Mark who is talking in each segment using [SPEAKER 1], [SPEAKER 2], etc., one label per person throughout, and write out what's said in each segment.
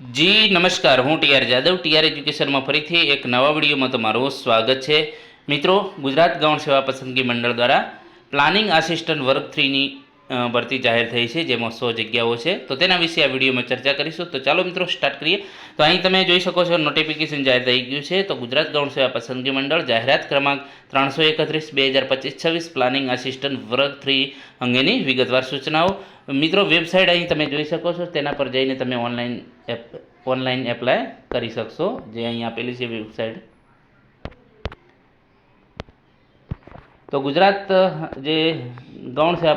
[SPEAKER 1] જી નમસ્કાર, હું TR Jadav TR એજ્યુકેશનમાં ફરીથી એક નવા વિડીયોમાં તમારું સ્વાગત છે. મિત્રો, ગુજરાત ગૌણ સેવા પસંદગી મંડળ દ્વારા પ્લાનિંગ આસિસ્ટન્ટ વર્ગ 3ની ભરતી જાહેર થઈ છે, જેમાં 100 જગ્યાઓ છે. તો તેના વિશે આ વિડીયોમાં ચર્ચા કરીશું. તો ચાલો મિત્રો સ્ટાર્ટ કરીએ. તો અહીં તમે જોઈ શકો છો નોટિફિકેશન જાહેર થઈ ગયું છે. તો ગુજરાત ગૌણ સેવા પસંદગી મંડળ જાહેરાત ક્રમાંક 331/2025-26 પ્લાનિંગ આસિસ્ટન્ટ વર્ગ 3 અંગેની વિગતવાર સૂચનાઓ. મિત્રો, વેબસાઇટ અહીં તમે જોઈ શકો છો, તેના પર જઈને તમે ઓનલાઈન એપ્લાય કરી શકશો, જે અહીં આપેલી છે વેબસાઇટ. તો ગુજરાત જે ગૌણ સેવા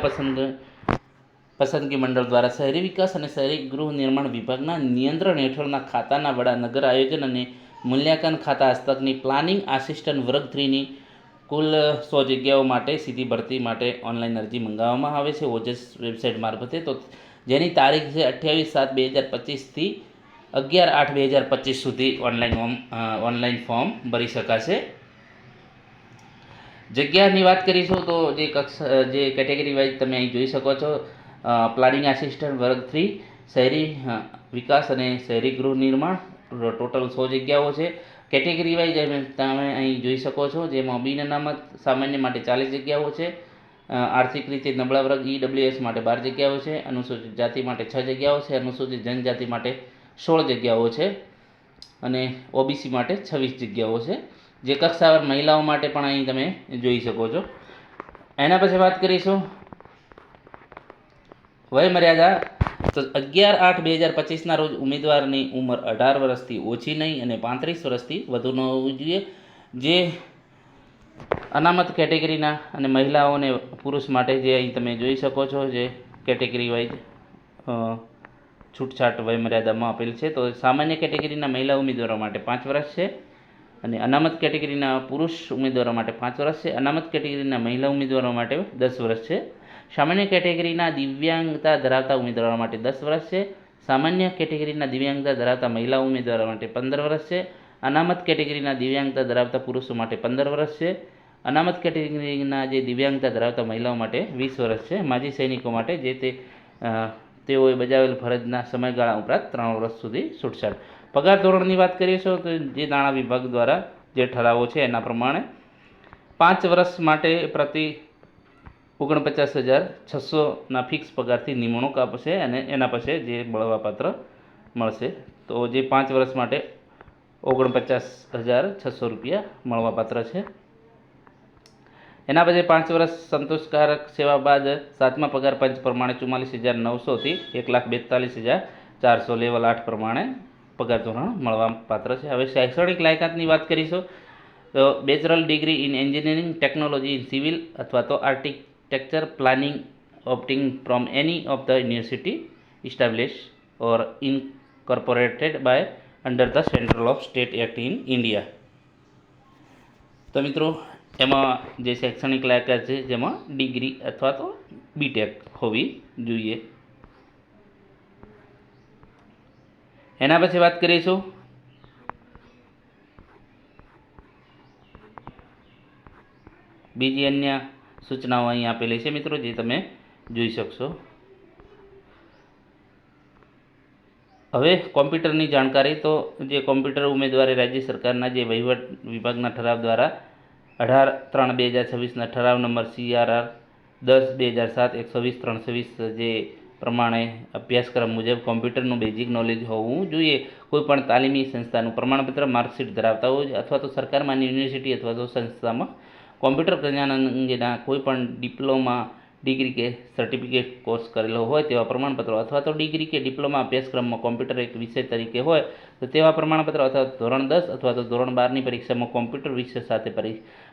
[SPEAKER 1] પસંદગી મંડળ દ્વારા શહેરી વિકાસ અને શહેરી ગૃહ નિર્માણ વિભાગના નિયંત્રણ હેઠળના ખાતાના વડા નગર આયોજન અને મૂલ્યાંકન ખાતા હસ્તકની પ્લાનિંગ આસિસ્ટન્ટ વર્ગ 3ની કુલ 100 જગ્યાઓ માટે સીધી ભરતી માટે ઓનલાઈન અરજી મંગાવવામાં આવે છે ઓજસ વેબસાઇટ મારફતે. તો જેની તારીખ છે 28/7/2025થી 11/8/2025 સુધી ઓનલાઈન ફોર્મ ભરી શકાશે. જગ્યાની વાત કરીશું તો જે કેટેગરી વાઇઝ તમે અહીં જોઈ શકો છો, પ્લાનિંગ આસિસ્ટન્ટ વર્ગ 3 શહેરી વિકાસ અને શહેરી ગૃહ નિર્માણ, ટોટલ 100 જગ્યાઓ છે. કેટેગરી વાઇઝ તમે અહીં જોઈ શકો છો, જેમાં બિન અનામત સામાન્ય માટે 40 જગ્યાઓ છે, આર્થિક રીતે નબળા વર્ગ EWS માટે 12 જગ્યાઓ છે, અનુસૂચિત જાતિ માટે 6 જગ્યાઓ છે, અનુસૂચિત જનજાતિ માટે 16 જગ્યાઓ છે અને OBC માટે 26 જગ્યાઓ છે. જે કક્ષાવાર મહિલાઓ માટે પણ અહીં તમે જોઈ શકો છો. એના પછી વાત કરીશું વયમર્યાદા. તો 11/8/2025ના રોજ ઉમેદવારની ઉંમર 18 વર્ષથી ઓછી નહીં અને 35 વર્ષથી વધુ ન હોવી જોઈએ. જે અનામત કેટેગરીના અને મહિલાઓને પુરુષ માટે જે અહીં તમે જોઈ શકો છો, જે કેટેગરી વાઇઝ છૂટછાટ વયમર્યાદામાં આપેલ છે. તો સામાન્ય કેટેગરીના મહિલા ઉમેદવારો માટે 5 વર્ષ છે અને અનામત કેટેગરીના પુરુષ ઉમેદવારો માટે 5 વર્ષ છે. અનામત કેટેગરીના મહિલા ઉમેદવારો માટે 10 વર્ષ છે. સામાન્ય કેટેગરીના દિવ્યાંગતા ધરાવતા ઉમેદવારો માટે 10 વર્ષ છે. સામાન્ય કેટેગરીના દિવ્યાંગતા ધરાવતા મહિલા ઉમેદવારો માટે 15 વર્ષ છે. અનામત કેટેગરીના દિવ્યાંગતા ધરાવતા પુરુષો માટે 15 વર્ષ છે. અનામત કેટેગરીના જે દિવ્યાંગતા ધરાવતા મહિલાઓ માટે 20 વર્ષ છે. માજી સૈનિકો માટે તેઓએ બજાવેલ ફરજના સમયગાળા ઉપરાંત 3 વર્ષ સુધી છૂટછાટ. પગાર ધોરણની વાત કરીશું તો જે નાણાં વિભાગ દ્વારા જે ઠરાવો છે એના પ્રમાણે 5 વર્ષ માટે પ્રતિ 49,600ના ફિક્સ પગારથી નિમણૂક આપશે અને એના પછી જે મળવાપાત્ર મળશે. તો જે 5 વર્ષ માટે 49,600 રૂપિયા મળવાપાત્ર છે. એના પછી 5 વર્ષ સંતોષકારક સેવા બાદ 7મા પગાર પંચ પ્રમાણે 44,900થી 1,42,400 લેવલ 8 પ્રમાણે પગાર ધોરણ મળવાપાત્ર છે. હવે શૈક્ષણિક લાયકાતની વાત કરીશું તો bachelor degree in engineering technology in civil અથવા તો architecture planning opting from any of the university establish or incorporated by under the central of state act in India. તો મિત્રો, એમાં જે શૈક્ષણિક લાયકાત છે જેમાં ડિગ્રી અથવા તો BTech હોવી જોઈએ. એના પછી વાત કરીશું બીજી અન્ય સૂચનાઓ અહીં આપેલી છે મિત્રો, જે તમે જોઈ શકશો. હવે કોમ્પ્યુટરની જાણકારી. તો જે કોમ્પ્યુટર ઉમેદવારે રાજ્ય સરકારના જે વહીવટ વિભાગના ઠરાવ દ્વારા 18/3/2026ના ઠરાવ નંબર CRR 10/2007 120/320 જે પ્રમાણે અભ્યાસક્રમ મુજબ કોમ્પ્યુટરનું બેઝિક નોલેજ હોવું જોઈએ. કોઈપણ તાલીમી સંસ્થાનું પ્રમાણપત્ર માર્કશીટ ધરાવતા હોય અથવા તો સરકાર માન્ય યુનિવર્સિટી અથવા તો સંસ્થામાં કોમ્પ્યુટર જ્ઞાન અંગેના કોઈપણ ડિપ્લોમા, ડિગ્રી કે સર્ટિફિકેટ કોર્સ કરેલો હોય તેવા પ્રમાણપત્રો અથવા તો ડિગ્રી કે ડિપ્લોમા અભ્યાસક્રમમાં કોમ્પ્યુટર એક વિષય તરીકે હોય તો તેવા પ્રમાણપત્રો અથવા ધોરણ 10 અથવા તો ધોરણ 12ની પરીક્ષામાં કોમ્પ્યુટર વિષય સાથે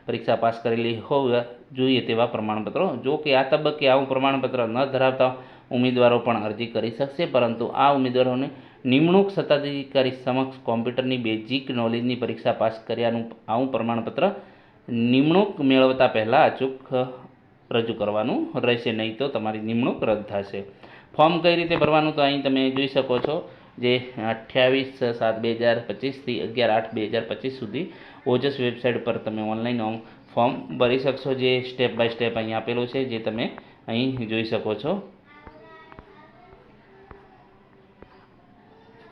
[SPEAKER 1] પરીક્ષા પાસ કરેલી હોવા જોઈએ તેવા પ્રમાણપત્રો. જો કે આ તબક્કે આવું પ્રમાણપત્ર ન ધરાવતા ઉમેદવારો પણ અરજી કરી શકશે, પરંતુ આ ઉમેદવારોને નિમણૂક સત્તાધિકારી સમક્ષ કોમ્પ્યુટરની બેઝિક નોલેજની પરીક્ષા પાસ કર્યાનું આવું પ્રમાણપત્ર નિમણૂક મેળવતા પહેલાં અચૂક રજૂ કરવાનું રહેશે, નહીં તો તમારી નિમણૂક રદ થશે. ફોર્મ કઈ રીતે ભરવાનું તો અહીં તમે જોઈ શકો છો, જે 28/7/2025થી 11/8/2025 સુધી ઓજસ વેબસાઇટ પર તમે ઓનલાઈન ફોર્મ ભરી શકશો. જે સ્ટેપ બાય સ્ટેપ અહીં આપેલું છે, જે તમે અહીં જોઈ શકો છો.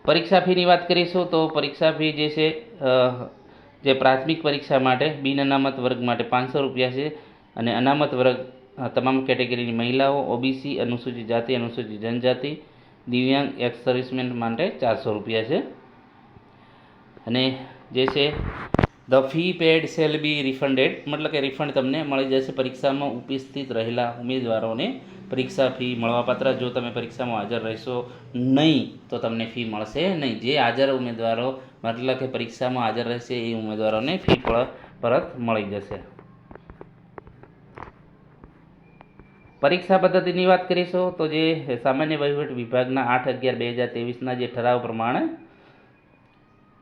[SPEAKER 1] પરીક્ષા ફીની વાત કરીશું તો પરીક્ષા ફી જે છે જે પ્રાથમિક પરીક્ષા માટે બિન અનામત વર્ગ માટે 500 રૂપિયા છે અને અનામત વર્ગ તમામ કેટેગરીની મહિલાઓ, ઓબીસી, અનુસૂચિત જાતિ, અનુસૂચિત જનજાતિ, દિવ્યાંગ, એક્સ સર્વિસમેન માટે 400 રૂપિયા છે. અને જે છે the fee paid shall be refunded, મતલબ કે રિફંડ તમને મળી જશે પરીક્ષામાં ઉપસ્થિત રહેલા ઉમેદવારોને પરીક્ષા ફી મળવાપાત્ર. જો તમે પરીક્ષામાં હાજર રહેશો નહીં તો તમને ફી મળશે નહીં. જે હાજર ઉમેદવારો મતલબ કે પરીક્ષામાં હાજર રહેશે એ ઉમેદવારોને ફી પરત મળી જશે. પરીક્ષા પદ્ધતિની વાત કરીશું તો જે સામાન્ય વહીવટ વિભાગના 8/11/2023ના જે ઠરાવ પ્રમાણે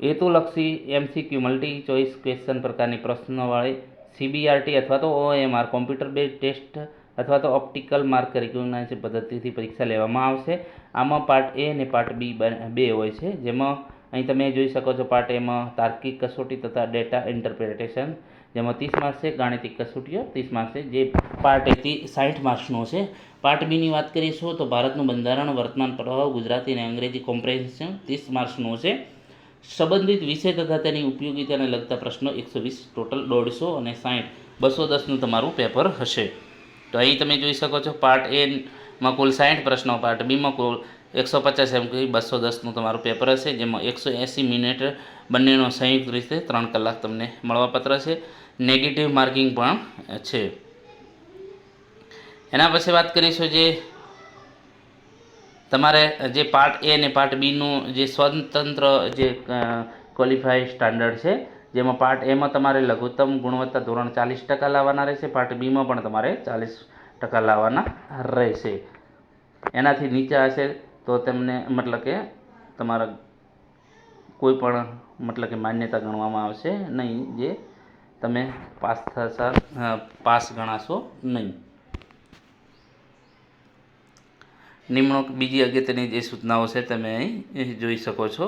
[SPEAKER 1] હેતુલક્ષી એમસીક્યુ મલ્ટી ચોઇસ ક્વેશ્ચન પ્રકારની પ્રશ્નવાળી સીબીઆરટી અથવા તો ઓએમઆર કોમ્પ્યુટર બેઝ ટેસ્ટ અથવા તો ઓપ્ટિકલ માર્ક રિકોગ્નાઇઝેશન પદ્ધતિથી પરીક્ષા લેવામાં આવશે. આમાં પાર્ટ એ અને પાર્ટ બી બે હોય છે, જેમાં અહીં તમે જોઈ શકો છો પાર્ટ એમાં તાર્કિક કસોટી તથા ડેટા ઇન્ટરપ્રિટેશન, જેમાં 30 માર્ક્સ છે, ગાણિતિક કસોટીઓ 30 માર્ક્સ છે, જે પાર્ટ એથી 60 માર્ક્સનો છે. પાર્ટ બીની વાત કરીશું તો ભારતનું બંધારણ, વર્તમાન પ્રવાહ, ગુજરાતી અને અંગ્રેજી કોમ્પ્રેહેન્શન 30 માર્ક્સનો છે. સંબંધિત વિષય તથા તેની ઉપયોગિતાને લગતા પ્રશ્નો 120, ટોટલ 150 અને 60 210નું તમારું પેપર હશે. તો અહીં તમે જોઈ શકો છો પાર્ટ એમાં કુલ 60 પ્રશ્નો, પાર્ટ બીમાં કુલ 150 એમ કહી 210નું તમારું પેપર હશે, જેમાં 180 મિનિટ બંનેનો સંયુક્ત રીતે 3 કલાક તમને મળવાપાત્ર છે. નેગેટિવ માર્કિંગ પણ છે. એના પછી વાત કરીશું જે તમારે જે પાર્ટ એ અને પાર્ટ બીનું જે સ્વતંત્ર જે ક્વોલિફાઈડ સ્ટાન્ડર્ડ છે, જેમાં પાર્ટ એમાં તમારે લઘુત્તમ ગુણવત્તા ધોરણ 40% લાવવાના રહેશે, પાર્ટ બીમાં પણ તમારે 40% લાવવાના રહેશે. એનાથી નીચે હશે તો તમને મતલબ કે તમારા કોઈ પણ મતલબ કે માન્યતા ગણવામાં આવશે નહીં, જે તમે પાસ ગણાશો નહીં. નિમણૂક બીજી અગત્યની જે સૂચનાઓ છે તમે અહીં જોઈ શકો છો.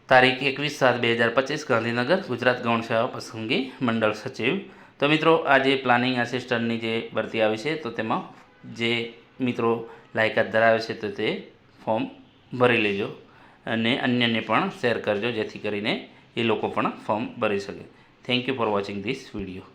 [SPEAKER 1] તારીખ 21/7/2025 ગાંધીનગર, ગુજરાત ગૌણ સેવા પસંદગી મંડળ સચિવ. તો મિત્રો આ જે પ્લાનિંગ આસિસ્ટન્ટની જે ભરતી આવી છે તો તેમાં જે મિત્રો લાયકાત ધરાવે છે તો તે ફોર્મ ભરી લેજો અને અન્યને પણ શેર કરજો, જેથી કરીને એ લોકો પણ ફોર્મ ભરી શકે. Thank you for watching this video.